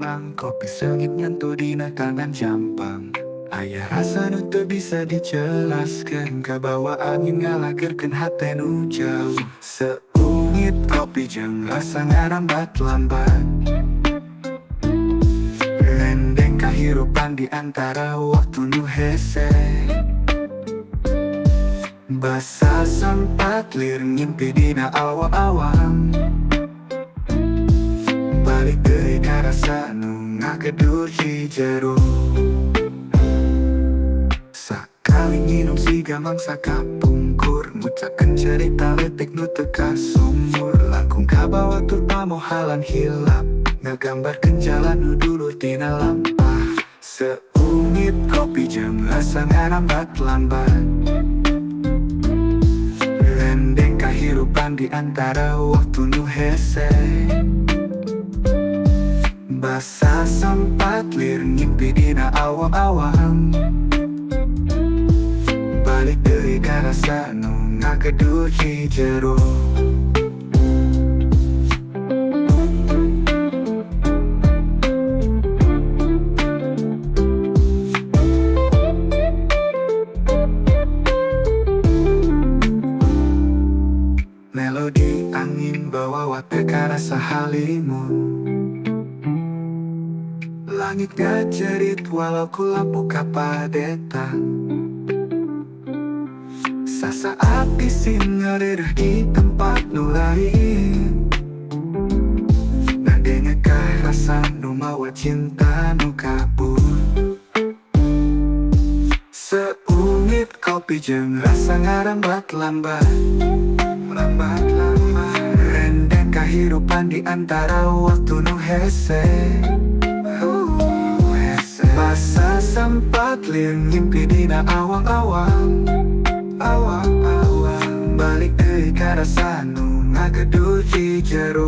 orang kopi sengit nyentuh dina tangan jampang. Aya rasa nu teu bisa dijelaskeun, kabawa angin ngalagerkeun hate nu jauh. Seungit kopi jeung rasa ngarambat lambat, rendeng kahirupan di antara waktu nu hese. Basa sempat lir ngimpi dina awa-awang, balik deui ka rasa nu ngagedur di jero. Sakali nginum siga mangsa kapungkur, ngucapkeun cerita letik nu teu kasumur. Langkung kabawa tur pamohalan hilap, ngagambarkeun jalan nu dulu tina lampah. Seungit kopi jeung rasa ngarambat lambat, rendeng kahirupan di antara waktu nu hese. Basa sempat lir ngimpi dina awang-awang, balik deui ka rasa nu ngagedur di jero. Melodi angin bawa wate ka rasa halimun, langit ngajerit walau ku lampu kapadetan. Sasaat isin ngarereh di tempat nu lain, ngandengekah rasa nu mawa cinta nu kabur. Seungit kopi jeung rasa ngarambat lambat, rendeng kahirupan di antara waktu nu hese. Basa sempat lir ngimpi dina awang-awang, balik deui ka rasa nu ngagedur di jero.